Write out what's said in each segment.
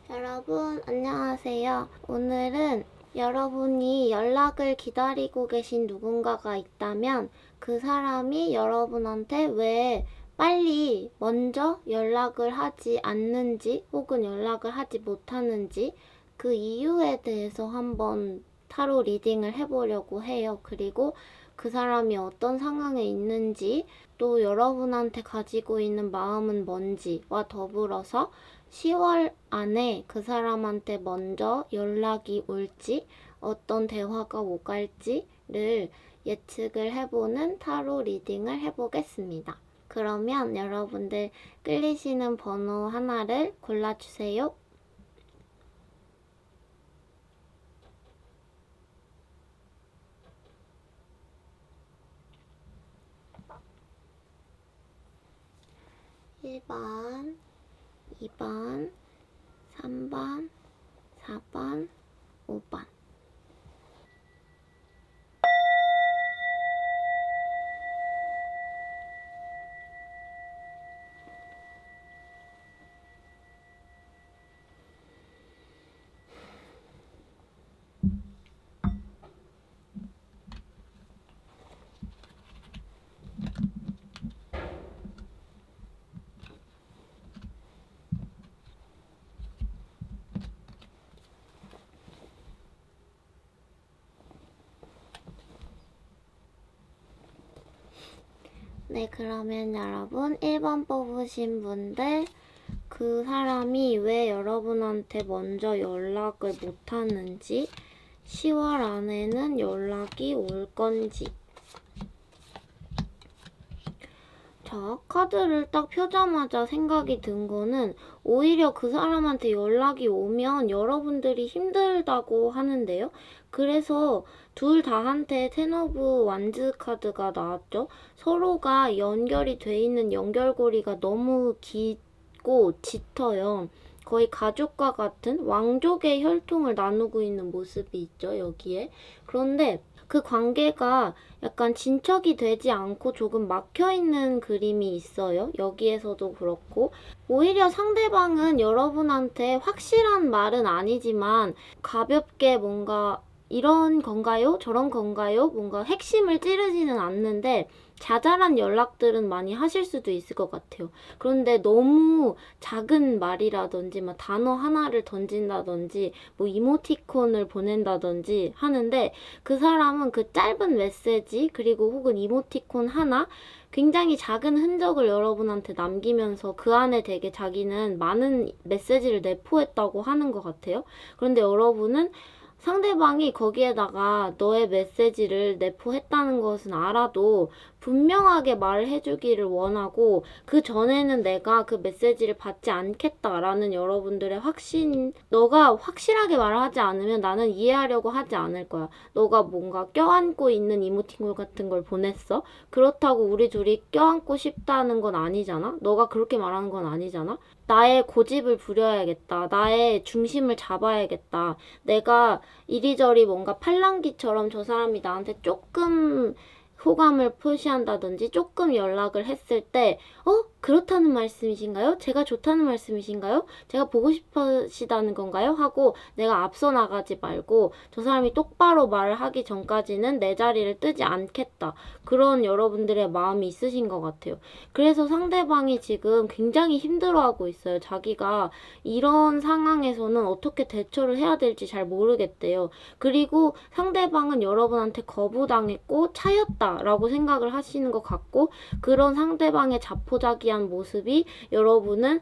여러분, 안녕하세요. 오늘은 여러분이 연락을 기다리고 계신 누군가가 있다면 그 사람이 여러분한테 왜 빨리 먼저 연락을 하지 않는지 혹은 연락을 하지 못하는지 그 이유에 대해서 한번 타로 리딩을 해보려고 해요. 그리고 그 사람이 어떤 상황에 있는지 또 여러분한테 가지고 있는 마음은 뭔지와 더불어서 10월 안에 그 사람한테 먼저 연락이 올지 어떤 대화가 오갈지를 예측을 해보는 타로 리딩을 해보겠습니다. 그러면 여러분들 끌리시는 번호 하나를 골라주세요. (1번) (2번) (3번) (4번) (5번) 네, 그러면 여러분 1번 뽑으신 분들 그 사람이 왜 여러분한테 먼저 연락을 못하는지 10월 안에는 연락이 올 건지. 자, 카드를 딱 펴자마자 생각이 든 거는 오히려 그 사람한테 연락이 오면 여러분들이 힘들다고 하는데요. 그래서 둘 다한테 텐 오브 완즈 카드가 나왔죠. 서로가 연결이 돼 있는 연결고리가 너무 깊고 짙어요. 거의 가족과 같은 왕족의 혈통을 나누고 있는 모습이 있죠, 여기에. 그런데 그 관계가 약간 진척이 되지 않고 조금 막혀있는 그림이 있어요. 여기에서도 그렇고. 오히려 상대방은 여러분한테 확실한 말은 아니지만 가볍게 뭔가 이런 건가요? 저런 건가요? 뭔가 핵심을 찌르지는 않는데 자잘한 연락들은 많이 하실 수도 있을 것 같아요. 그런데 너무 작은 말이라든지 막 단어 하나를 던진다든지 뭐 이모티콘을 보낸다든지 하는데 그 사람은 그 짧은 메시지 그리고 혹은 이모티콘 하나 굉장히 작은 흔적을 여러분한테 남기면서 그 안에 되게 자기는 많은 메시지를 내포했다고 하는 것 같아요. 그런데 여러분은 상대방이 거기에다가 너의 메시지를 내포했다는 것은 알아도 분명하게 말을 해주기를 원하고 그 전에는 내가 그 메시지를 받지 않겠다라는 여러분들의 확신, 너가 확실하게 말하지 않으면 나는 이해하려고 하지 않을 거야. 너가 뭔가 껴안고 있는 이모티콘 같은 걸 보냈어? 그렇다고 우리 둘이 껴안고 싶다는 건 아니잖아? 너가 그렇게 말하는 건 아니잖아? 나의 고집을 부려야겠다. 나의 중심을 잡아야겠다. 내가 이리저리 뭔가 팔랑귀처럼 저 사람이 나한테 조금 호감을 표시한다든지 조금 연락을 했을 때 그렇다는 말씀이신가요? 제가 좋다는 말씀이신가요? 제가 보고 싶으시다는 건가요? 하고 내가 앞서 나가지 말고 저 사람이 똑바로 말을 하기 전까지는 내 자리를 뜨지 않겠다. 그런 여러분들의 마음이 있으신 것 같아요. 그래서 상대방이 지금 굉장히 힘들어하고 있어요. 자기가 이런 상황에서는 어떻게 대처를 해야 될지 잘 모르겠대요. 그리고 상대방은 여러분한테 거부당했고 차였다라고 생각을 하시는 것 같고 그런 상대방의 자포자기한 모습이 여러분은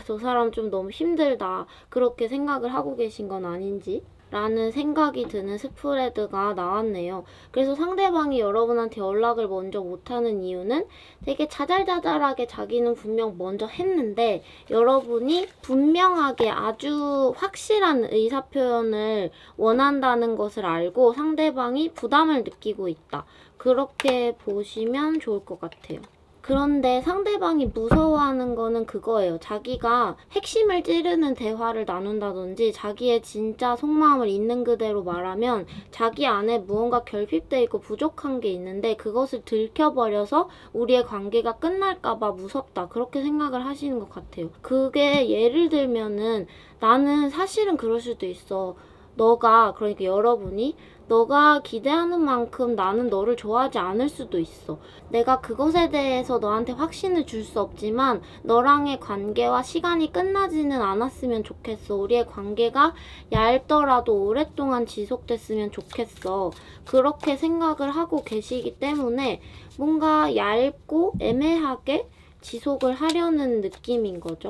저 사람 좀 너무 힘들다 그렇게 생각을 하고 계신 건 아닌지 라는 생각이 드는 스프레드가 나왔네요. 그래서 상대방이 여러분한테 연락을 먼저 못하는 이유는 되게 자잘자잘하게 자기는 분명 먼저 했는데 여러분이 분명하게 아주 확실한 의사표현을 원한다는 것을 알고 상대방이 부담을 느끼고 있다. 그렇게 보시면 좋을 것 같아요. 그런데 상대방이 무서워하는 거는 그거예요. 자기가 핵심을 찌르는 대화를 나눈다든지 자기의 진짜 속마음을 있는 그대로 말하면 자기 안에 무언가 결핍돼 있고 부족한 게 있는데 그것을 들켜버려서 우리의 관계가 끝날까봐 무섭다. 그렇게 생각을 하시는 것 같아요. 그게 예를 들면은 나는 사실은 그럴 수도 있어. 그러니까 여러분이 너가 기대하는 만큼 나는 너를 좋아하지 않을 수도 있어. 내가 그것에 대해서 너한테 확신을 줄 수 없지만 너랑의 관계와 시간이 끝나지는 않았으면 좋겠어. 우리의 관계가 얇더라도 오랫동안 지속됐으면 좋겠어. 그렇게 생각을 하고 계시기 때문에 뭔가 얇고 애매하게 지속을 하려는 느낌인 거죠.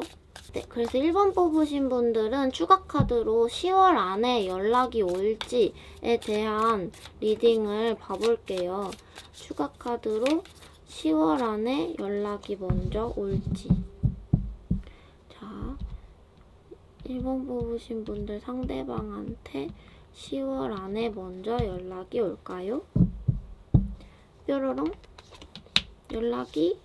네, 그래서 1번 뽑으신 분들은 추가 카드로 10월 안에 연락이 올지에 대한 리딩을 봐볼게요. 추가 카드로 10월 안에 연락이 먼저 올지. 자, 1번 뽑으신 분들 상대방한테 10월 안에 먼저 연락이 올까요? 뾰로롱. 연락이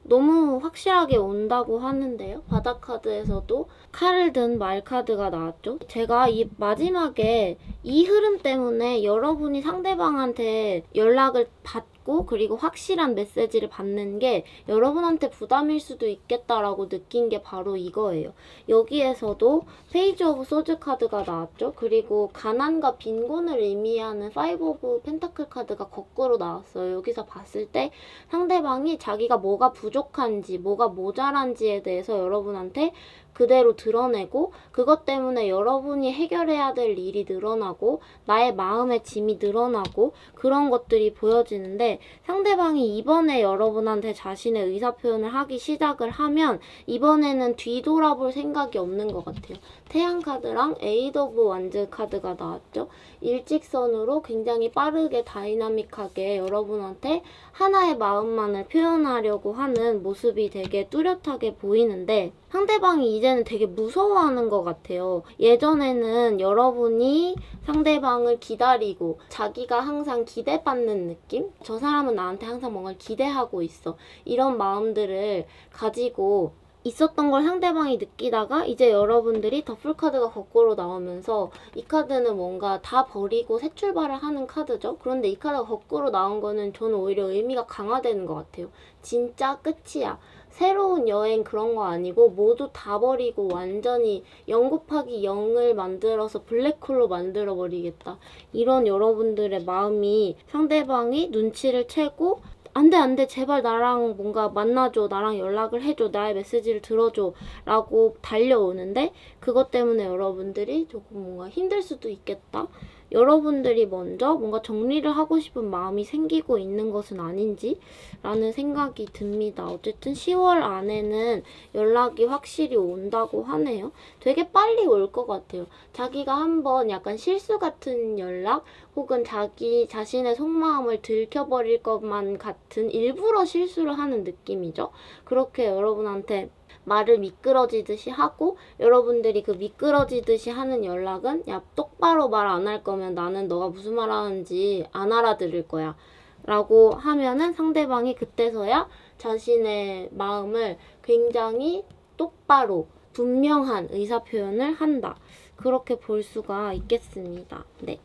너무 확실하게 온다고 하는데요. 바닥 카드에서도 칼을 든 말 카드가 나왔죠. 제가 이 마지막에 이 흐름 때문에 여러분이 상대방한테 연락을 받고 그리고 확실한 메시지를 받는 게 여러분한테 부담일 수도 있겠다라고 느낀 게 바로 이거예요. 여기에서도 페이지 오브 소즈 카드가 나왔죠. 그리고 가난과 빈곤을 의미하는 파이브 오브 펜타클 카드가 거꾸로 나왔어요. 여기서 봤을 때 상대방이 자기가 뭐가 부족한지 뭐가 모자란지에 대해서 여러분한테 그대로 드러내고 그것 때문에 여러분이 해결해야 될 일이 늘어나고 나의 마음의 짐이 늘어나고 그런 것들이 보여지는데 상대방이 이번에 여러분한테 자신의 의사표현을 하기 시작을 하면 이번에는 뒤돌아볼 생각이 없는 것 같아요. 태양 카드랑 에이드 오브 완즈 카드가 나왔죠. 일직선으로 굉장히 빠르게 다이나믹하게 여러분한테 하나의 마음만을 표현하려고 하는 모습이 되게 뚜렷하게 보이는데 상대방이 이제는 되게 무서워하는 것 같아요. 예전에는 여러분이 상대방을 기다리고 자기가 항상 기대받는 느낌? 저 사람은 나한테 항상 뭔가를 기대하고 있어. 이런 마음들을 가지고 있었던 걸 상대방이 느끼다가 이제 여러분들이 더풀 카드가 거꾸로 나오면서 이 카드는 뭔가 다 버리고 새 출발을 하는 카드죠. 그런데 이 카드가 거꾸로 나온 거는 저는 오히려 의미가 강화되는 것 같아요. 진짜 끝이야. 새로운 여행 그런 거 아니고 모두 다 버리고 완전히 0 곱하기 0을 만들어서 블랙홀로 만들어 버리겠다. 이런 여러분들의 마음이 상대방이 눈치를 채고 안 돼, 제발 나랑 뭔가 만나줘, 나랑 연락을 해줘, 나의 메시지를 들어줘 라고 달려오는데 그것 때문에 여러분들이 조금 뭔가 힘들 수도 있겠다. 여러분들이 먼저 뭔가 정리를 하고 싶은 마음이 생기고 있는 것은 아닌지 라는 생각이 듭니다. 어쨌든 10월 안에는 연락이 확실히 온다고 하네요. 되게 빨리 올 것 같아요. 자기가 한번 약간 실수 같은 연락 혹은 자기 자신의 속마음을 들켜버릴 것만 같은 일부러 실수를 하는 느낌이죠. 그렇게 여러분한테 말을 미끄러지듯이 하고 여러분들이 그 미끄러지듯이 하는 연락은 야 똑바로 말 안 할 거면 나는 너가 무슨 말 하는지 안 알아들을 거야 라고 하면은 상대방이 그때서야 자신의 마음을 굉장히 똑바로 분명한 의사표현을 한다. 그렇게 볼 수가 있겠습니다. 네.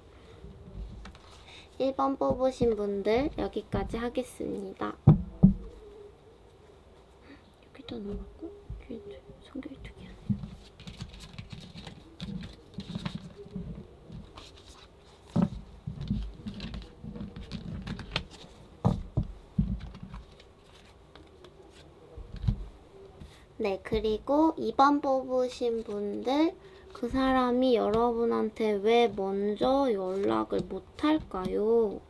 1번 뽑으신 분들 여기까지 하겠습니다. 여기다 넣어갖고 성격이 특이하네요. 네, 그리고 2번 뽑으신 분들 그 사람이 여러분한테 왜 먼저 연락을 못할까요?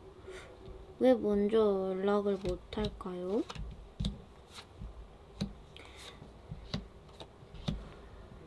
왜 먼저 연락을 못할까요?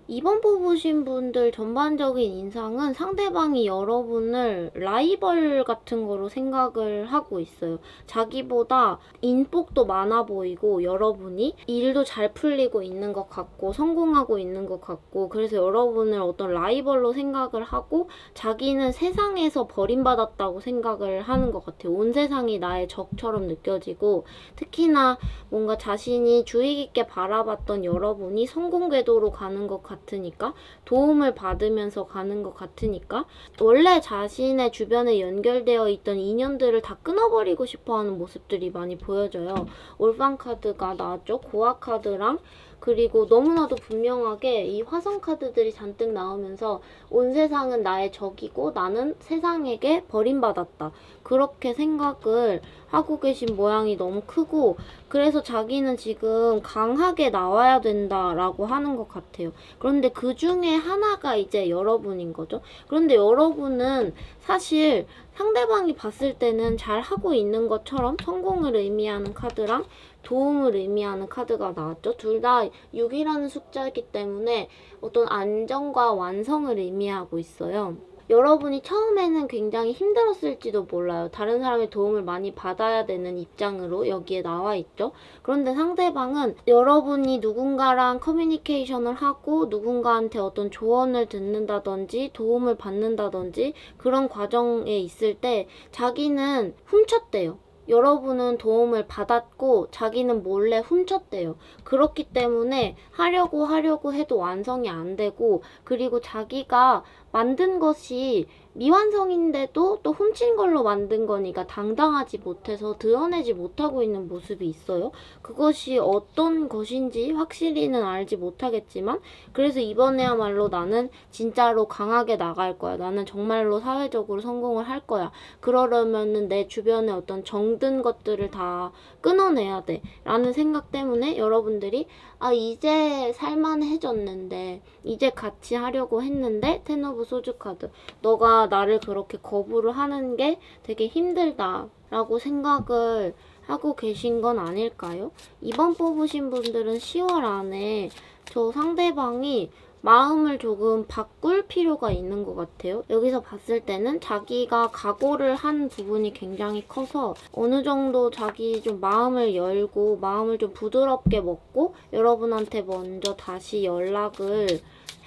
2번 뽑으신 분들 전반적인 인상은 상대방이 여러분을 라이벌 같은 거로 생각을 하고 있어요. 자기보다 인복도 많아 보이고 여러분이 일도 잘 풀리고 있는 것 같고 성공하고 있는 것 같고 그래서 여러분을 어떤 라이벌로 생각을 하고 자기는 세상에서 버림받았다고 생각을 하는 것 같아요. 온 세상이 나의 적처럼 느껴지고 특히나 뭔가 자신이 주의 깊게 바라봤던 여러분이 성공 궤도로 가는 것 같으니까 도움을 받으면서 가는 것 같으니까 원래 자신의 주변에 연결되어 있던 인연들을 다 끊어버리고 싶어하는 모습들이 많이 보여져요. 올방 카드가 나왔죠. 고아 카드랑 그리고 너무나도 분명하게 이 화성 카드들이 잔뜩 나오면서 온 세상은 나의 적이고 나는 세상에게 버림받았다. 그렇게 생각을 하고 계신 모양이 너무 크고 그래서 자기는 지금 강하게 나와야 된다라고 하는 것 같아요. 그런데 그 중에 하나가 이제 여러분인 거죠. 그런데 여러분은 사실 상대방이 봤을 때는 잘 하고 있는 것처럼 성공을 의미하는 카드랑 도움을 의미하는 카드가 나왔죠. 둘 다 6이라는 숫자이기 때문에 어떤 안정과 완성을 의미하고 있어요. 여러분이 처음에는 굉장히 힘들었을지도 몰라요. 다른 사람의 도움을 많이 받아야 되는 입장으로 여기에 나와 있죠. 그런데 상대방은 여러분이 누군가랑 커뮤니케이션을 하고 누군가한테 어떤 조언을 듣는다든지 도움을 받는다든지 그런 과정에 있을 때 자기는 훔쳤대요. 여러분은 도움을 받았고 자기는 몰래 훔쳤대요. 그렇기 때문에 하려고 해도 완성이 안 되고 그리고 자기가 만든 것이 미완성인데도 또 훔친 걸로 만든 거니까 당당하지 못해서 드러내지 못하고 있는 모습이 있어요. 그것이 어떤 것인지 확실히는 알지 못하겠지만 그래서 이번에야말로 나는 진짜로 강하게 나갈 거야. 나는 정말로 사회적으로 성공을 할 거야. 그러려면은 내 주변에 어떤 정든 것들을 다 끊어내야 돼. 라는 생각 때문에 여러분들이 이제 살만해졌는데 이제 같이 하려고 했는데 텐 오브 소주 카드 너가 나를 그렇게 거부를 하는 게 되게 힘들다 라고 생각을 하고 계신 건 아닐까요? 2번 뽑으신 분들은 10월 안에 저 상대방이 마음을 조금 바꿀 필요가 있는 것 같아요. 여기서 봤을 때는 자기가 각오를 한 부분이 굉장히 커서 어느 정도 자기 좀 마음을 열고 마음을 좀 부드럽게 먹고 여러분한테 먼저 다시 연락을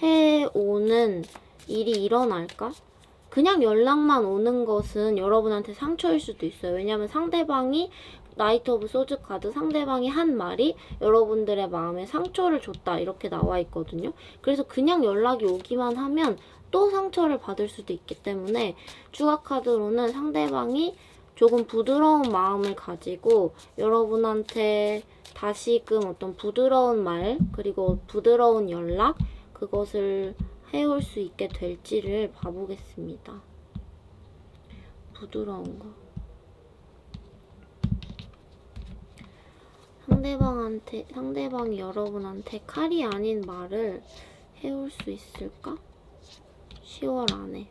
해오는 일이 일어날까? 그냥 연락만 오는 것은 여러분한테 상처일 수도 있어요. 왜냐하면 상대방이 나이트 오브 소즈 카드 상대방이 한 말이 여러분들의 마음에 상처를 줬다 이렇게 나와 있거든요. 그래서 그냥 연락이 오기만 하면 또 상처를 받을 수도 있기 때문에 추가 카드로는 상대방이 조금 부드러운 마음을 가지고 여러분한테 다시금 어떤 부드러운 말 그리고 부드러운 연락 그것을 해올 수 있게 될지를 봐보겠습니다. 부드러운 거. 상대방이 여러분한테 칼이 아닌 말을 해올 수 있을까? 10월 안에.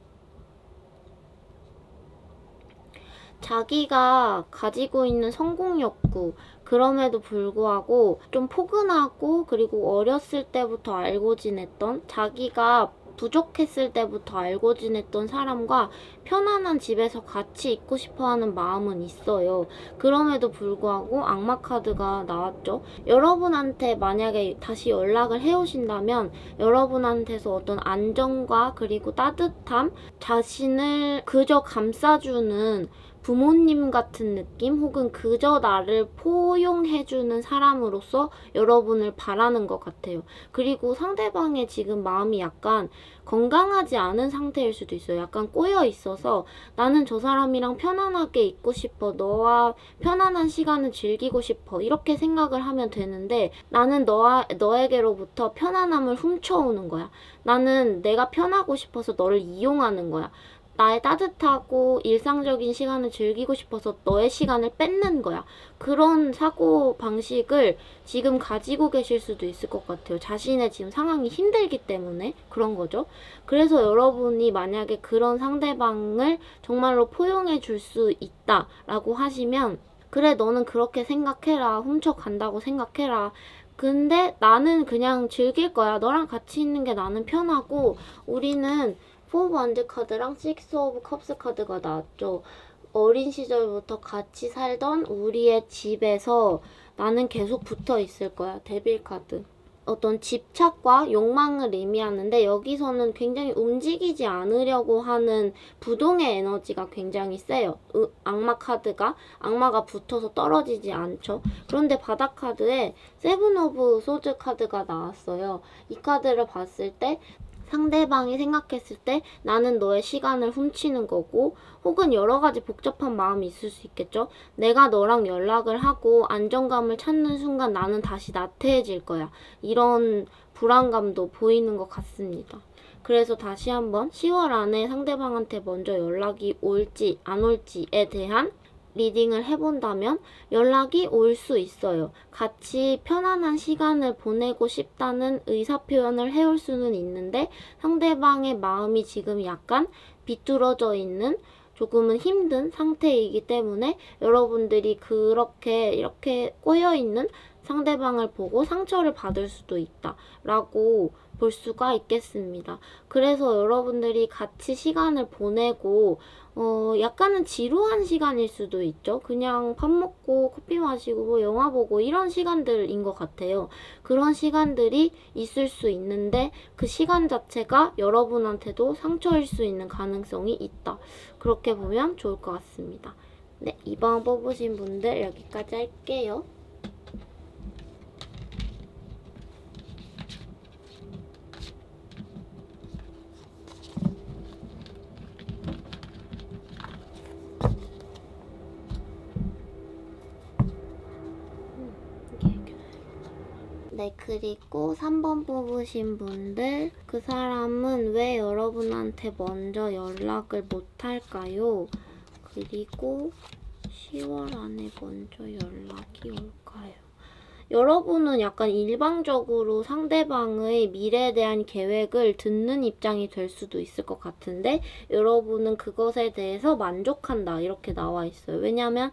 자기가 가지고 있는 성공 욕구, 그럼에도 불구하고 좀 포근하고 그리고 어렸을 때부터 알고 지냈던 자기가 부족했을 때부터 알고 지냈던 사람과 편안한 집에서 같이 있고 싶어하는 마음은 있어요. 그럼에도 불구하고 악마 카드가 나왔죠. 여러분한테 만약에 다시 연락을 해오신다면 여러분한테서 어떤 안정과 그리고 따뜻함, 자신을 그저 감싸주는 부모님 같은 느낌 혹은 그저 나를 포용해주는 사람으로서 여러분을 바라는 것 같아요. 그리고 상대방의 지금 마음이 약간 건강하지 않은 상태일 수도 있어요. 약간 꼬여 있어서 나는 저 사람이랑 편안하게 있고 싶어. 너와 편안한 시간을 즐기고 싶어. 이렇게 생각을 하면 되는데 나는 너에게로부터 편안함을 훔쳐오는 거야. 나는 내가 편하고 싶어서 너를 이용하는 거야. 나의 따뜻하고 일상적인 시간을 즐기고 싶어서 너의 시간을 뺏는 거야. 그런 사고 방식을 지금 가지고 계실 수도 있을 것 같아요. 자신의 지금 상황이 힘들기 때문에 그런 거죠. 그래서 여러분이 만약에 그런 상대방을 정말로 포용해 줄 수 있다라고 하시면 그래 너는 그렇게 생각해라. 훔쳐간다고 생각해라. 근데 나는 그냥 즐길 거야. 너랑 같이 있는 게 나는 편하고 우리는 4 오브 원즈 카드랑 6 오브 컵스 카드가 나왔죠. 어린 시절부터 같이 살던 우리의 집에서 나는 계속 붙어 있을 거야. 데빌 카드. 어떤 집착과 욕망을 의미하는데 여기서는 굉장히 움직이지 않으려고 하는 부동의 에너지가 굉장히 세요. 악마가 붙어서 떨어지지 않죠. 그런데 바닥 카드에 세븐 오브 소즈 카드가 나왔어요. 이 카드를 봤을 때 상대방이 생각했을 때 나는 너의 시간을 훔치는 거고 혹은 여러 가지 복잡한 마음이 있을 수 있겠죠. 내가 너랑 연락을 하고 안정감을 찾는 순간 나는 다시 나태해질 거야. 이런 불안감도 보이는 것 같습니다. 그래서 다시 한번 10월 안에 상대방한테 먼저 연락이 올지 안 올지에 대한 리딩을 해본다면 연락이 올 수 있어요. 같이 편안한 시간을 보내고 싶다는 의사표현을 해올 수는 있는데 상대방의 마음이 지금 약간 비뚤어져 있는 조금은 힘든 상태이기 때문에 여러분들이 이렇게 꼬여있는 상대방을 보고 상처를 받을 수도 있다라고 볼 수가 있겠습니다. 그래서 여러분들이 같이 시간을 보내고 약간은 지루한 시간일 수도 있죠. 그냥 밥 먹고 커피 마시고 뭐 영화 보고 이런 시간들인 것 같아요. 그런 시간들이 있을 수 있는데 그 시간 자체가 여러분한테도 상처일 수 있는 가능성이 있다. 그렇게 보면 좋을 것 같습니다. 네, 2번 뽑으신 분들 여기까지 할게요. 네, 그리고 3번 뽑으신 분들, 그 사람은 왜 여러분한테 먼저 연락을 못할까요? 그리고 10월 안에 먼저 연락이 올까요? 여러분은 약간 일방적으로 상대방의 미래에 대한 계획을 듣는 입장이 될 수도 있을 것 같은데 여러분은 그것에 대해서 만족한다 이렇게 나와 있어요. 왜냐하면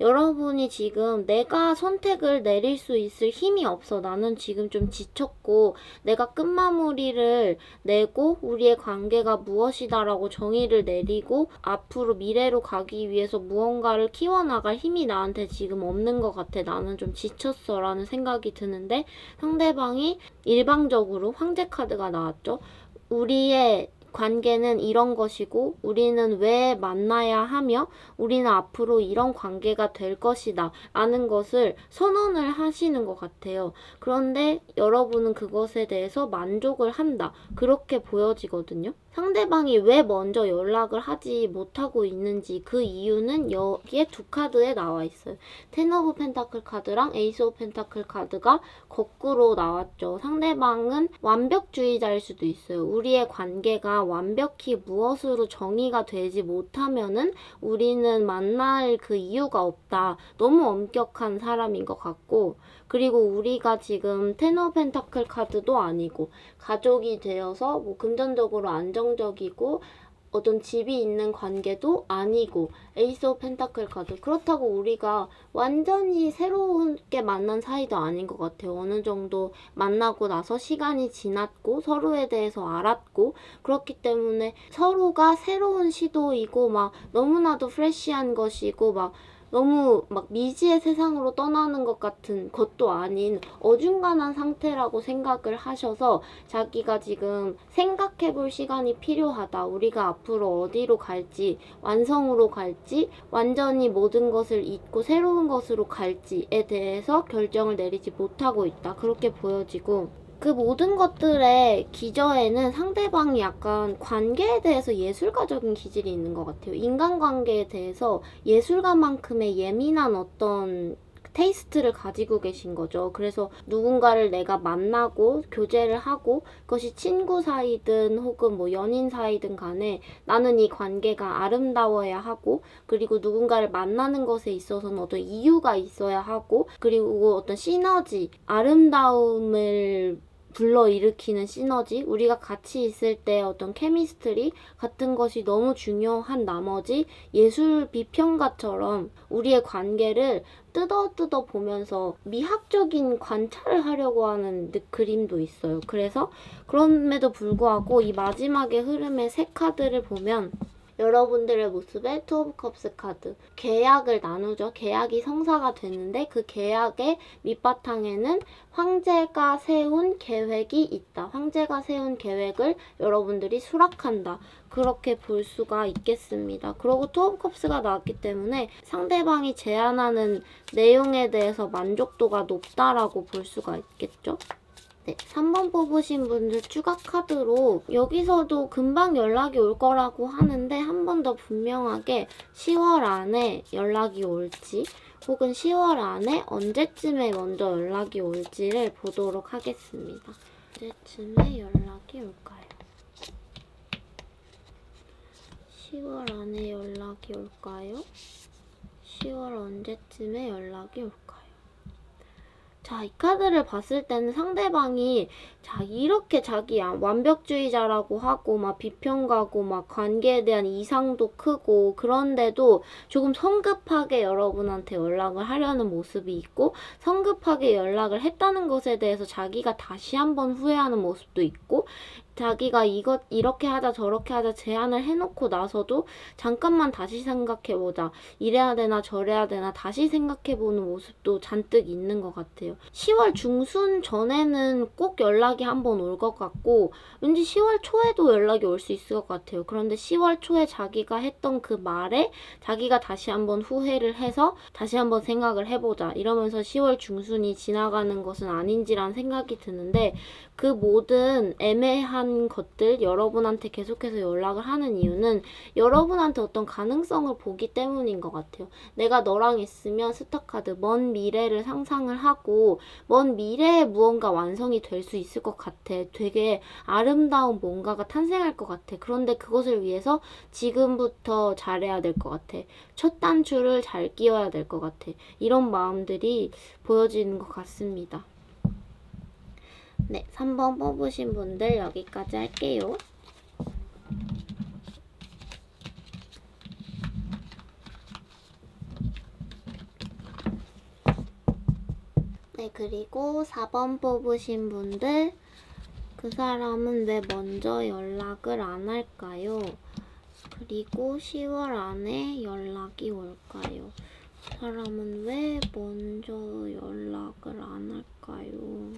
여러분이 지금 내가 선택을 내릴 수 있을 힘이 없어. 나는 지금 좀 지쳤고 내가 끝마무리를 내고 우리의 관계가 무엇이다라고 정의를 내리고 앞으로 미래로 가기 위해서 무언가를 키워나갈 힘이 나한테 지금 없는 것 같아. 나는 좀 지쳤어 라는 생각이 드는데 상대방이 일방적으로 황제 카드가 나왔죠. 우리의 관계는 이런 것이고 우리는 왜 만나야 하며 우리는 앞으로 이런 관계가 될 것이다 라는 것을 선언을 하시는 것 같아요. 그런데 여러분은 그것에 대해서 만족을 한다. 그렇게 보여지거든요. 상대방이 왜 먼저 연락을 하지 못하고 있는지 그 이유는 여기에 두 카드에 나와 있어요. 텐 오브 펜타클 카드랑 에이스 오브 펜타클 카드가 거꾸로 나왔죠. 상대방은 완벽주의자일 수도 있어요. 우리의 관계가 완벽히 무엇으로 정의가 되지 못하면은 우리는 만날 그 이유가 없다. 너무 엄격한 사람인 것 같고 그리고 우리가 지금 텐 오브 펜타클 카드도 아니고 가족이 되어서 뭐 금전적으로 안정적이고 어떤 집이 있는 관계도 아니고 에이스 오브 펜타클 카드 그렇다고 우리가 완전히 새롭게 만난 사이도 아닌 것 같아요. 어느 정도 만나고 나서 시간이 지났고 서로에 대해서 알았고 그렇기 때문에 서로가 새로운 시도이고 막 너무나도 프레시한 것이고 막 너무 막 미지의 세상으로 떠나는 것 같은 것도 아닌 어중간한 상태라고 생각을 하셔서 자기가 지금 생각해볼 시간이 필요하다. 우리가 앞으로 어디로 갈지, 완성으로 갈지, 완전히 모든 것을 잊고 새로운 것으로 갈지에 대해서 결정을 내리지 못하고 있다. 그렇게 보여지고 그 모든 것들의 기저에는 상대방이 약간 관계에 대해서 예술가적인 기질이 있는 것 같아요. 인간관계에 대해서 예술가만큼의 예민한 어떤 테이스트를 가지고 계신 거죠. 그래서 누군가를 내가 만나고 교제를 하고 그것이 친구 사이든 혹은 뭐 연인 사이든 간에 나는 이 관계가 아름다워야 하고 그리고 누군가를 만나는 것에 있어서는 어떤 이유가 있어야 하고 그리고 어떤 시너지, 아름다움을 불러일으키는 시너지, 우리가 같이 있을 때 어떤 케미스트리 같은 것이 너무 중요한 나머지 예술 비평가처럼 우리의 관계를 뜯어 보면서 미학적인 관찰을 하려고 하는 그림도 있어요. 그래서 그럼에도 불구하고 이 마지막의 흐름의 세 카드를 보면 여러분들의 모습에 투 오브 컵스 카드, 계약을 나누죠. 계약이 성사가 되는데 그 계약의 밑바탕에는 황제가 세운 계획이 있다. 황제가 세운 계획을 여러분들이 수락한다. 그렇게 볼 수가 있겠습니다. 그리고 투 오브 컵스가 나왔기 때문에 상대방이 제안하는 내용에 대해서 만족도가 높다라고 볼 수가 있겠죠. 네, 3번 뽑으신 분들 추가 카드로 여기서도 금방 연락이 올 거라고 하는데 한 번 더 분명하게 10월 안에 연락이 올지 혹은 10월 안에 언제쯤에 먼저 연락이 올지를 보도록 하겠습니다. 언제쯤에 연락이 올까요? 10월 안에 연락이 올까요? 10월 언제쯤에 연락이 올까요? 자, 이 카드를 봤을 때는 상대방이 이렇게 자기 완벽주의자라고 하고 막 비평가고 막 관계에 대한 이상도 크고 그런데도 조금 성급하게 여러분한테 연락을 하려는 모습이 있고 성급하게 연락을 했다는 것에 대해서 자기가 다시 한번 후회하는 모습도 있고 자기가 이렇게 하자 저렇게 하자 제안을 해놓고 나서도 잠깐만 다시 생각해보자, 이래야 되나 저래야 되나 다시 생각해보는 모습도 잔뜩 있는 것 같아요. 10월 중순 전에는 꼭 연락이 한번 올 것 같고 왠지 10월 초에도 연락이 올 수 있을 것 같아요. 그런데 10월 초에 자기가 했던 그 말에 자기가 다시 한번 후회를 해서 다시 한번 생각을 해보자 이러면서 10월 중순이 지나가는 것은 아닌지라는 생각이 드는데, 그 모든 애매한 것들 여러분한테 계속해서 연락을 하는 이유는 여러분한테 어떤 가능성을 보기 때문인 것 같아요. 내가 너랑 있으면 스타카드 먼 미래를 상상을 하고 먼 미래에 무언가 완성이 될 수 있을 것 같아. 되게 아름다운 뭔가가 탄생할 것 같아. 그런데 그것을 위해서 지금부터 잘해야 될 것 같아. 첫 단추를 잘 끼워야 될 것 같아. 이런 마음들이 보여지는 것 같습니다. 네, 3번 뽑으신 분들 여기까지 할게요. 네, 그리고 4번 뽑으신 분들, 그 사람은 왜 먼저 연락을 안 할까요? 그리고 10월 안에 연락이 올까요? 그 사람은 왜 먼저 연락을 안 할까요?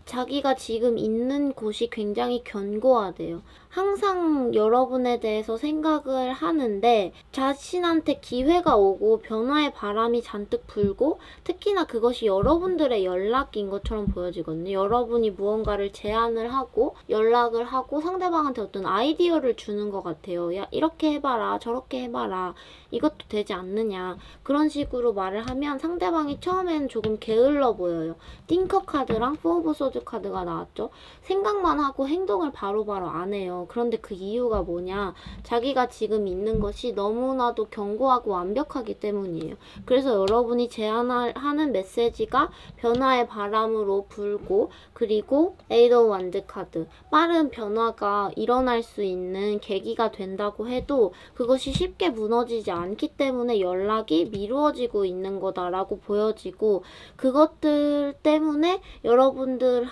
자기가 지금 있는 곳이 굉장히 견고하대요. 항상 여러분에 대해서 생각을 하는데 자신한테 기회가 오고 변화의 바람이 잔뜩 불고 특히나 그것이 여러분들의 연락인 것처럼 보여지거든요. 여러분이 무언가를 제안을 하고 연락을 하고 상대방한테 어떤 아이디어를 주는 것 같아요. 야, 이렇게 해봐라, 저렇게 해봐라, 이것도 되지 않느냐, 그런 식으로 말을 하면 상대방이 처음에는 조금 게을러 보여요. 띵커 카드랑 포 오브 소드 카드가 나왔죠. 생각만 하고 행동을 바로바로 안 해요. 그런데 그 이유가 뭐냐, 자기가 지금 있는 것이 너무나도 견고하고 완벽하기 때문이에요. 그래서 여러분이 제안하는 메시지가 변화의 바람으로 불고, 그리고 에이드 오브 완즈 카드, 빠른 변화가 일어날 수 있는 계기가 된다고 해도 그것이 쉽게 무너지지 않기 때문에 연락이 미루어지고 있는 거다라고 보여지고, 그것들 때문에 여러분들은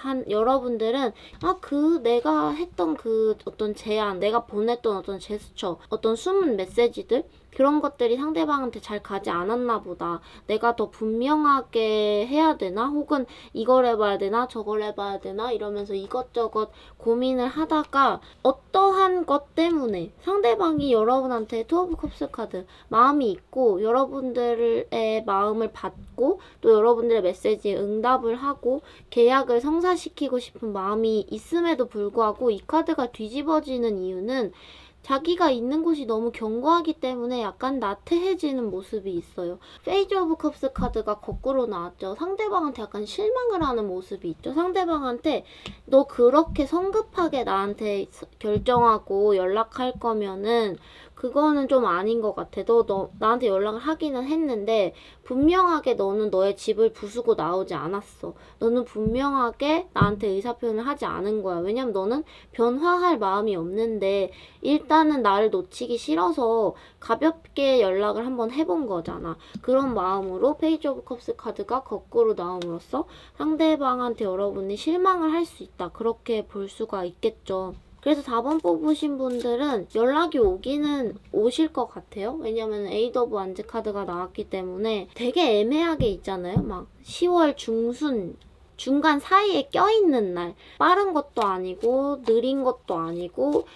내가 했던 그 어떤 제안, 내가 보냈던 어떤 제스처, 어떤 숨은 메시지들, 그런 것들이 상대방한테 잘 가지 않았나 보다. 내가 더 분명하게 해야 되나? 혹은 이걸 해봐야 되나? 저걸 해봐야 되나? 이러면서 이것저것 고민을 하다가 어떠한 것 때문에 상대방이 여러분한테 투 오브 컵스 카드 마음이 있고 여러분들의 마음을 받고 또 여러분들의 메시지에 응답을 하고 계약을 성사시키고 싶은 마음이 있음에도 불구하고 이 카드가 뒤집어지는 이유는 자기가 있는 곳이 너무 견고하기 때문에 약간 나태해지는 모습이 있어요. 페이지 오브 컵스 카드가 거꾸로 나왔죠. 상대방한테 약간 실망을 하는 모습이 있죠. 상대방한테 너 그렇게 성급하게 나한테 결정하고 연락할 거면은 그거는 좀 아닌 것 같아. 너 나한테 연락을 하기는 했는데 분명하게 너는 너의 집을 부수고 나오지 않았어. 너는 분명하게 나한테 의사표현을 하지 않은 거야. 왜냐면 너는 변화할 마음이 없는데 일단은 나를 놓치기 싫어서 가볍게 연락을 한번 해본 거잖아. 그런 마음으로 페이지 오브 컵스 카드가 거꾸로 나옴으로써 상대방한테 여러분이 실망을 할 수 있다. 그렇게 볼 수가 있겠죠. 그래서 4번 뽑으신 분들은 연락이 오기는 오실 것 같아요. 왜냐면 에이드 오브 완즈 카드가 나왔기 때문에 되게 애매하게 있잖아요. 막 10월 중간 사이에 껴있는 날. 빠른 것도 아니고 느린 것도 아니고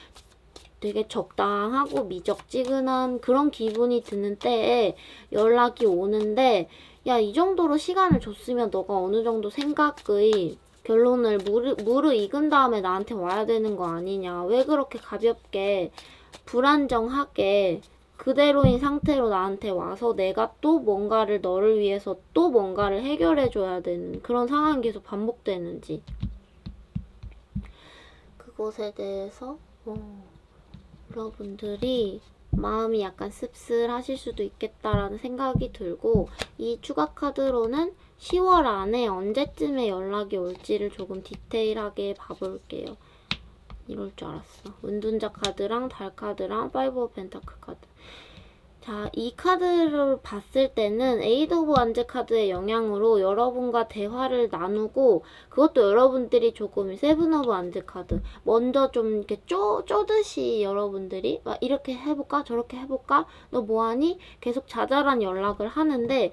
되게 적당하고 미적지근한 그런 기분이 드는 때에 연락이 오는데 야, 이 정도로 시간을 줬으면 너가 어느 정도 생각의 결론을 무르익은 다음에 나한테 와야 되는 거 아니냐. 왜 그렇게 가볍게 불안정하게 그대로인 상태로 나한테 와서 내가 또 뭔가를 너를 위해서 또 뭔가를 해결해 줘야 되는 그런 상황이 계속 반복되는지 그것에 대해서 여러분들이 마음이 약간 씁쓸하실 수도 있겠다라는 생각이 들고 이 추가 카드로는 10월 안에 언제쯤에 연락이 올지를 조금 디테일하게 봐볼게요. 이럴 줄 알았어. 은둔자 카드랑 달 카드랑 파이브 오브 펜타클 카드. 자, 이 카드를 봤을 때는 에이드 오브 완즈 카드의 영향으로 여러분과 대화를 나누고 그것도 여러분들이 조금 세븐 오브 완즈 카드 먼저 좀 이렇게 쪼듯이 여러분들이 막 이렇게 해볼까 저렇게 해볼까 너 뭐하니 계속 자잘한 연락을 하는데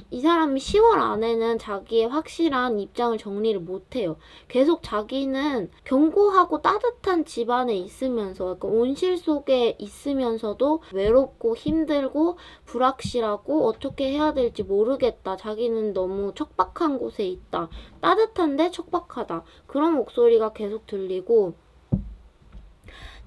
이 사람이 10월 안에는 자기의 확실한 입장을 정리를 못해요. 계속 자기는 견고하고 따뜻한 집안에 있으면서 약간 온실 속에 있으면서도 외롭고 힘들고 불확실하고 어떻게 해야 될지 모르겠다. 자기는 너무 척박한 곳에 있다. 따뜻한데 척박하다. 그런 목소리가 계속 들리고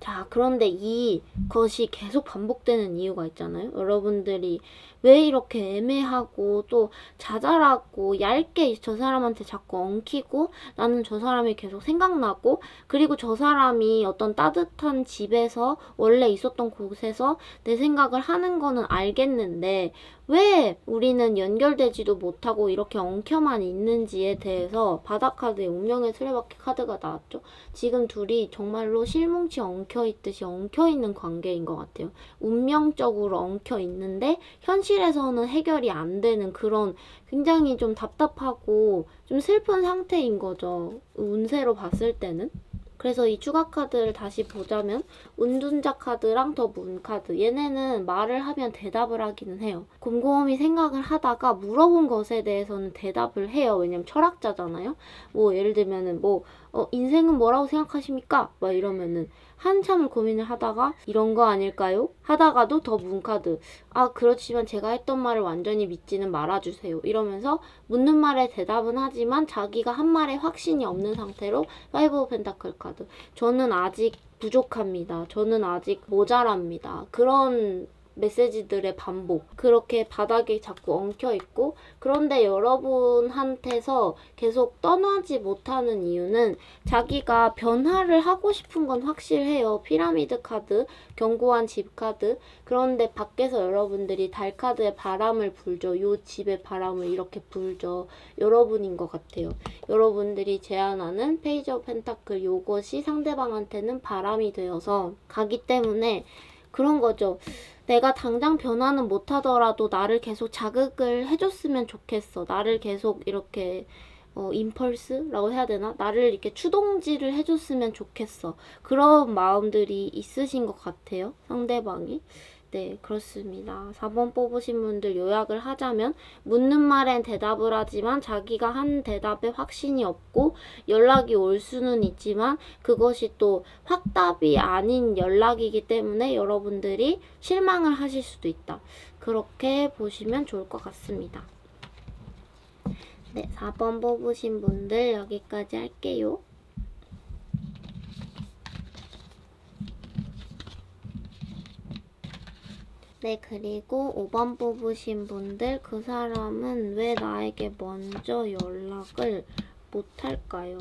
자, 그런데 이것이 계속 반복되는 이유가 있잖아요. 여러분들이 왜 이렇게 애매하고 또 자잘하고 얇게 저 사람한테 자꾸 엉키고 나는 저 사람이 계속 생각나고 그리고 저 사람이 어떤 따뜻한 집에서 원래 있었던 곳에서 내 생각을 하는 거는 알겠는데 왜 우리는 연결되지도 못하고 이렇게 엉켜만 있는지에 대해서 바다카드의 운명의 수레바퀴 카드가 나왔죠. 지금 둘이 정말로 실뭉치 엉켜있듯이 엉켜있는 관계인 것 같아요. 운명적으로 엉켜있는데 현실에서는 해결이 안 되는 그런 굉장히 좀 답답하고 좀 슬픈 상태인 거죠. 운세로 봤을 때는. 그래서 이 추가 카드를 다시 보자면 운둔자 카드랑 더 문 카드 얘네는 말을 하면 대답을 하기는 해요. 곰곰이 생각을 하다가 물어본 것에 대해서는 대답을 해요. 왜냐면 철학자잖아요. 뭐 예를 들면은 인생은 뭐라고 생각하십니까? 막 이러면은 한참을 고민을 하다가 이런 거 아닐까요? 하다가도 더 문 카드 아 그렇지만 제가 했던 말을 완전히 믿지는 말아주세요. 이러면서 묻는 말에 대답은 하지만 자기가 한 말에 확신이 없는 상태로 파이브 오브 펜타클 카드 저는 아직 부족합니다. 저는 아직 모자랍니다. 그런 메시지들의 반복 그렇게 바닥에 자꾸 엉켜있고 그런데 여러분한테서 계속 떠나지 못하는 이유는 자기가 변화를 하고 싶은 건 확실해요. 피라미드 카드, 견고한 집 카드 그런데 밖에서 여러분들이 달 카드에 바람을 불죠. 요 집에 바람을 이렇게 불죠. 여러분인 것 같아요. 여러분들이 제안하는 페이지 오브 펜타클 요것이 상대방한테는 바람이 되어서 가기 때문에 그런 거죠. 내가 당장 변화는 못하더라도 나를 계속 자극을 해줬으면 좋겠어. 나를 계속 이렇게 임펄스라고 해야 되나? 나를 이렇게 추동질을 해줬으면 좋겠어. 그런 마음들이 있으신 것 같아요. 상대방이. 네, 그렇습니다. 4번 뽑으신 분들 요약을 하자면 묻는 말엔 대답을 하지만 자기가 한 대답에 확신이 없고 연락이 올 수는 있지만 그것이 또 확답이 아닌 연락이기 때문에 여러분들이 실망을 하실 수도 있다. 그렇게 보시면 좋을 것 같습니다. 네, 4번 뽑으신 분들 여기까지 할게요. 네, 그리고 5번 뽑으신 분들 그 사람은 왜 나에게 먼저 연락을 못할까요?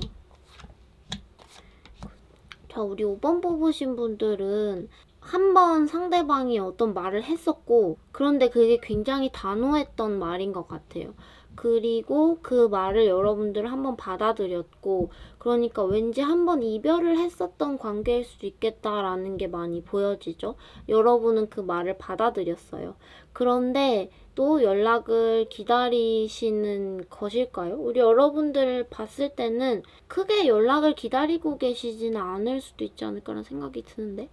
자, 우리 5번 뽑으신 분들은 한 번 상대방이 어떤 말을 했었고, 그런데 그게 굉장히 단호했던 말인 것 같아요. 그리고 그 말을 여러분들 한번 받아들였고, 그러니까 왠지 한번 이별을 했었던 관계일 수도 있겠다라는 게 많이 보여지죠. 여러분은 그 말을 받아들였어요. 그런데 또 연락을 기다리시는 것일까요? 우리 여러분들 봤을 때는 크게 연락을 기다리고 계시지는 않을 수도 있지 않을까라는 생각이 드는데,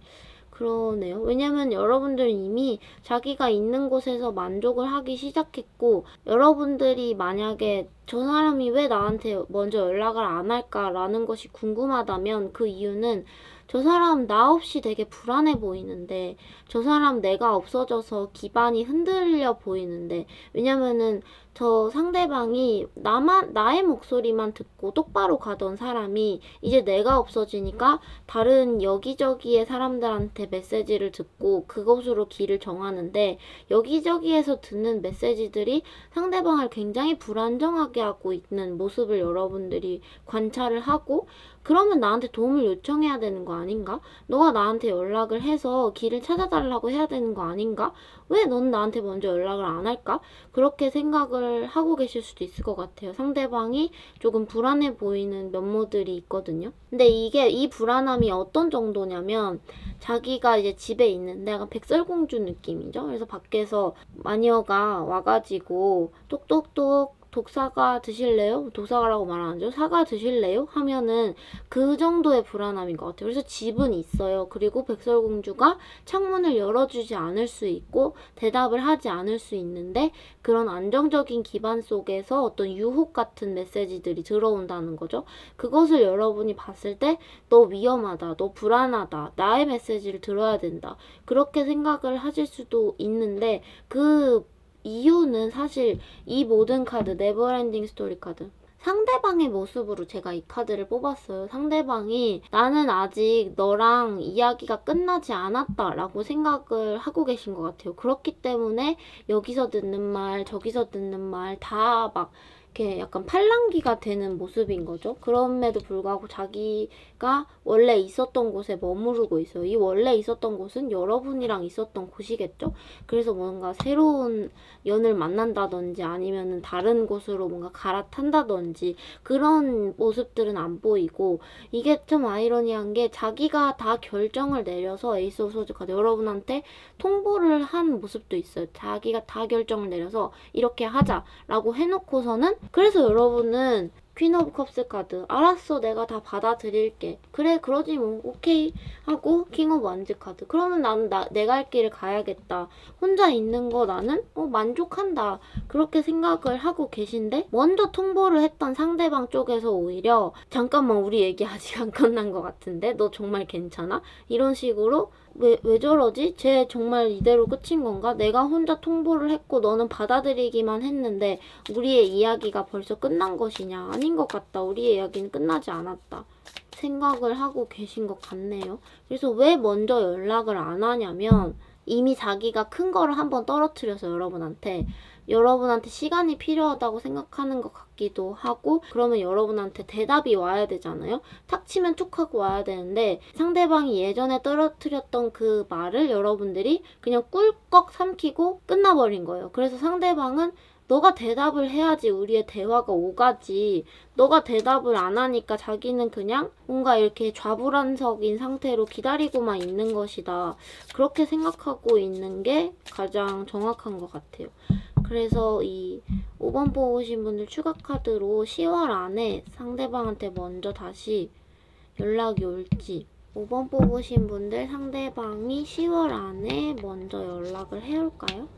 그러네요. 왜냐면 여러분들은 이미 자기가 있는 곳에서 만족을 하기 시작했고, 여러분들이 만약에 저 사람이 왜 나한테 먼저 연락을 안 할까라는 것이 궁금하다면 그 이유는 저 사람 나 없이 되게 불안해 보이는데, 저 사람 내가 없어져서 기반이 흔들려 보이는데, 왜냐면은 저 상대방이 나의 목소리만 듣고 똑바로 가던 사람이 이제 내가 없어지니까 다른 여기저기의 사람들한테 메시지를 듣고 그것으로 길을 정하는데, 여기저기에서 듣는 메시지들이 상대방을 굉장히 불안정하게 하고 있는 모습을 여러분들이 관찰을 하고, 그러면 나한테 도움을 요청해야 되는 거 아닌가? 너가 나한테 연락을 해서 길을 찾아달라고 해야 되는 거 아닌가? 왜 넌 나한테 먼저 연락을 안 할까? 그렇게 생각을 하고 계실 수도 있을 것 같아요. 상대방이 조금 불안해 보이는 면모들이 있거든요. 근데 이 불안함이 어떤 정도냐면, 자기가 이제 집에 있는데 약간 백설공주 느낌이죠. 그래서 밖에서 마녀가 와가지고 똑똑똑 독사가 드실래요? 독사가라고 말 안 하죠. 사과 드실래요? 하면은 그 정도의 불안함인 것 같아요. 그래서 집은 있어요. 그리고 백설공주가 창문을 열어주지 않을 수 있고 대답을 하지 않을 수 있는데, 그런 안정적인 기반 속에서 어떤 유혹 같은 메시지들이 들어온다는 거죠. 그것을 여러분이 봤을 때 너 위험하다, 너 불안하다, 나의 메시지를 들어야 된다, 그렇게 생각을 하실 수도 있는데, 그 이유는 사실 이 모든 카드, 네버엔딩 스토리 카드, 상대방의 모습으로 제가 이 카드를 뽑았어요. 상대방이 나는 아직 너랑 이야기가 끝나지 않았다 라고 생각을 하고 계신 것 같아요. 그렇기 때문에 여기서 듣는 말, 저기서 듣는 말 다 막 이렇게 약간 팔랑귀가 되는 모습인 거죠. 그럼에도 불구하고 자기가 원래 있었던 곳에 머무르고 있어요. 이 원래 있었던 곳은 여러분이랑 있었던 곳이겠죠. 그래서 뭔가 새로운 연을 만난다든지 아니면은 다른 곳으로 뭔가 갈아탄다든지 그런 모습들은 안 보이고, 이게 좀 아이러니한 게 자기가 다 결정을 내려서 에이스 오브 소즈 카드 여러분한테 통보를 한 모습도 있어요. 자기가 다 결정을 내려서 이렇게 하자라고 해놓고서는, 그래서 여러분은 퀸 오브 컵스 카드, 알았어 내가 다 받아들일게, 그래 그러지 뭐 오케이 하고 킹 오브 완즈 카드, 그러면 나는 내가 할 길을 가야겠다, 혼자 있는 거 나는 만족한다, 그렇게 생각을 하고 계신데, 먼저 통보를 했던 상대방 쪽에서 오히려 잠깐만 우리 얘기 아직 안 끝난 것 같은데 너 정말 괜찮아? 이런 식으로 왜 저러지? 쟤 정말 이대로 끝인 건가? 내가 혼자 통보를 했고 너는 받아들이기만 했는데 우리의 이야기가 벌써 끝난 것이냐? 아닌 것 같다. 우리의 이야기는 끝나지 않았다. 생각을 하고 계신 것 같네요. 그래서 왜 먼저 연락을 안 하냐면, 이미 자기가 큰 거를 한번 떨어뜨려서 여러분한테 시간이 필요하다고 생각하는 것 같기도 하고, 그러면 여러분한테 대답이 와야 되잖아요. 탁 치면 툭 하고 와야 되는데, 상대방이 예전에 떨어뜨렸던 그 말을 여러분들이 그냥 꿀꺽 삼키고 끝나버린 거예요. 그래서 상대방은 너가 대답을 해야지 우리의 대화가 오가지, 너가 대답을 안 하니까 자기는 그냥 뭔가 이렇게 좌불안석인 상태로 기다리고만 있는 것이다, 그렇게 생각하고 있는 게 가장 정확한 것 같아요. 그래서 이 5번 뽑으신 분들 추가 카드로 10월 안에 상대방한테 먼저 다시 연락이 올지, 5번 뽑으신 분들 상대방이 10월 안에 먼저 연락을 해올까요?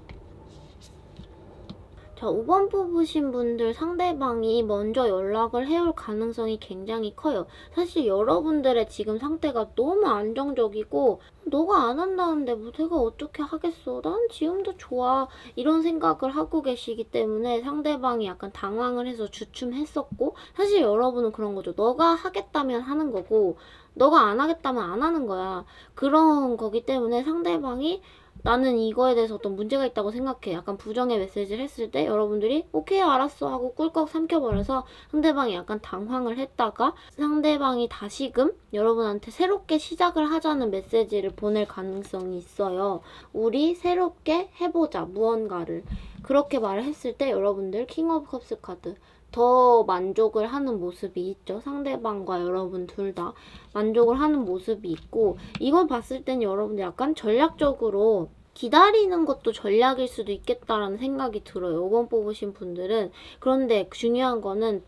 자, 5번 뽑으신 분들 상대방이 먼저 연락을 해올 가능성이 굉장히 커요. 사실 여러분들의 지금 상태가 너무 안정적이고, 너가 안 한다는데 뭐 내가 어떻게 하겠어, 난 지금도 좋아, 이런 생각을 하고 계시기 때문에 상대방이 약간 당황을 해서 주춤했었고, 사실 여러분은 그런 거죠. 너가 하겠다면 하는 거고 너가 안 하겠다면 안 하는 거야. 그런 거기 때문에 상대방이 나는 이거에 대해서 어떤 문제가 있다고 생각해. 약간 부정의 메시지를 했을 때 여러분들이 오케이 알았어 하고 꿀꺽 삼켜버려서 상대방이 약간 당황을 했다가 상대방이 다시금 여러분한테 새롭게 시작을 하자는 메시지를 보낼 가능성이 있어요. 우리 새롭게 해보자 무언가를. 그렇게 말을 했을 때 여러분들 킹 오브 컵스 카드 더 만족을 하는 모습이 있죠. 상대방과 여러분 둘 다 만족을 하는 모습이 있고, 이걸 봤을 땐 여러분들 약간 전략적으로 기다리는 것도 전략일 수도 있겠다라는 생각이 들어요. 5번 뽑으신 분들은. 그런데 중요한 거는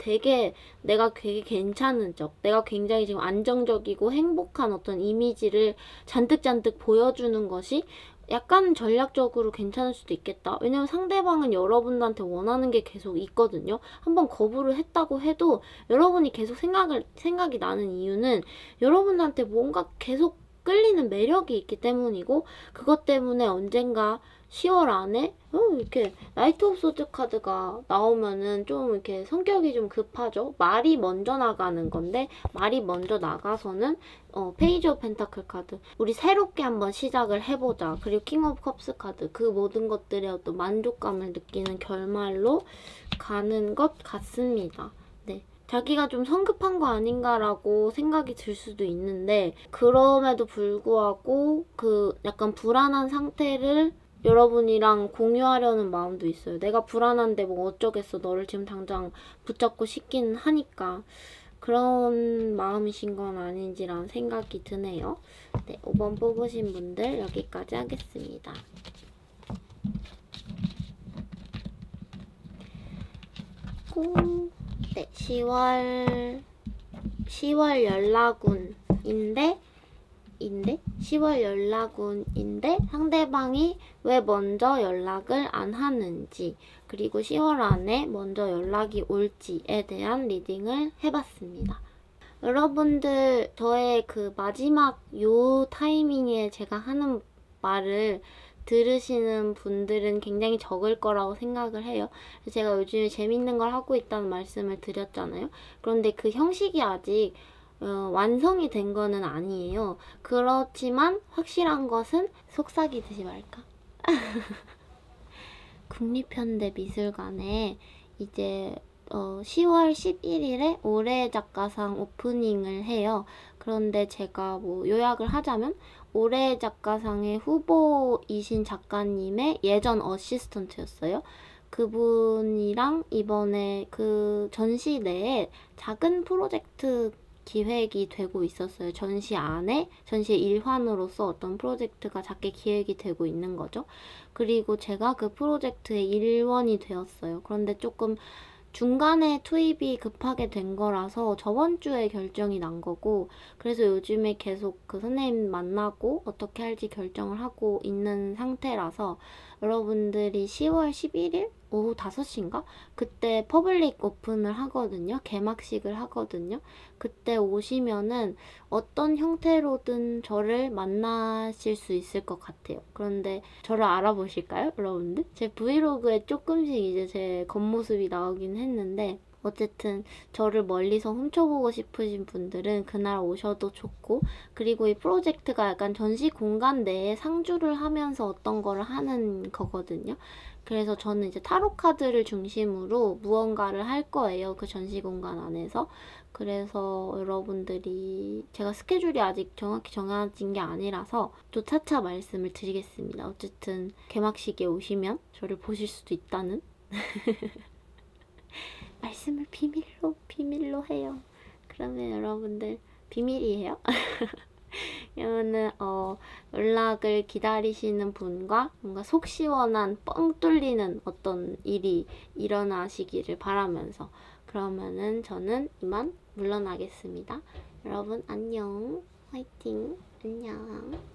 내가 되게 괜찮은 척, 내가 굉장히 지금 안정적이고 행복한 어떤 이미지를 잔뜩 보여주는 것이 약간 전략적으로 괜찮을 수도 있겠다. 왜냐면 상대방은 여러분한테 원하는 게 계속 있거든요. 한번 거부를 했다고 해도 여러분이 계속 생각이 나는 이유는 여러분한테 뭔가 계속 끌리는 매력이 있기 때문이고, 그것 때문에 언젠가 10월 안에 이렇게 나이트 오브 소드 카드가 나오면은 좀 이렇게 성격이 좀 급하죠. 말이 먼저 나가는 건데, 말이 먼저 나가서는 페이지 오브 펜타클 카드, 우리 새롭게 한번 시작을 해보자. 그리고 킹 오브 컵스 카드, 그 모든 것들의 어떤 만족감을 느끼는 결말로 가는 것 같습니다. 네. 자기가 좀 성급한 거 아닌가라고 생각이 들 수도 있는데, 그럼에도 불구하고 그 약간 불안한 상태를 여러분이랑 공유하려는 마음도 있어요. 내가 불안한데 뭐 어쩌겠어. 너를 지금 당장 붙잡고 싶긴 하니까. 그런 마음이신 건 아닌지라는 생각이 드네요. 네, 5번 뽑으신 분들 여기까지 하겠습니다. 네, 10월 연락운인데 10월 연락운인데 상대방이 왜 먼저 연락을 안 하는지, 그리고 10월 안에 먼저 연락이 올지에 대한 리딩을 해봤습니다. 여러분들 저의 그 마지막 요 타이밍에 제가 하는 말을 들으시는 분들은 굉장히 적을 거라고 생각을 해요. 제가 요즘에 재밌는 걸 하고 있다는 말씀을 드렸잖아요. 그런데 그 형식이 아직 완성이 된 거는 아니에요. 그렇지만 확실한 것은 속삭이듯이 말까? 국립현대미술관에 이제 10월 11일에 올해의 작가상 오프닝을 해요. 그런데 제가 뭐 요약을 하자면 올해의 작가상의 후보이신 작가님의 예전 어시스턴트였어요. 그분이랑 이번에 그 전시 내에 작은 프로젝트 기획이 되고 있었어요. 전시의 일환으로서 어떤 프로젝트가 작게 기획이 되고 있는 거죠. 그리고 제가 그 프로젝트의 일원이 되었어요. 그런데 조금 중간에 투입이 급하게 된 거라서 저번 주에 결정이 난 거고, 그래서 요즘에 계속 그 선생님 만나고 어떻게 할지 결정을 하고 있는 상태라서 여러분들이 10월 11일 오후 5시인가? 그때 퍼블릭 오픈을 하거든요. 개막식을 하거든요. 그때 오시면은 어떤 형태로든 저를 만나실 수 있을 것 같아요. 그런데 저를 알아보실까요, 여러분들? 제 브이로그에 조금씩 이제 제 겉모습이 나오긴 했는데, 어쨌든 저를 멀리서 훔쳐보고 싶으신 분들은 그날 오셔도 좋고, 그리고 이 프로젝트가 약간 전시 공간 내에 상주를 하면서 어떤 거를 하는 거거든요. 그래서 저는 이제 타로 카드를 중심으로 무언가를 할 거예요. 그 전시 공간 안에서. 그래서 여러분들이, 제가 스케줄이 아직 정확히 정해진 게 아니라서 또 차차 말씀을 드리겠습니다. 어쨌든 개막식에 오시면 저를 보실 수도 있다는 말씀을 비밀로 해요. 그러면 여러분들 비밀이에요. 그러면은 연락을 기다리시는 분과 뭔가 속 시원한 뻥 뚫리는 어떤 일이 일어나시기를 바라면서, 그러면은 저는 이만 물러나겠습니다. 여러분 안녕. 화이팅. 안녕.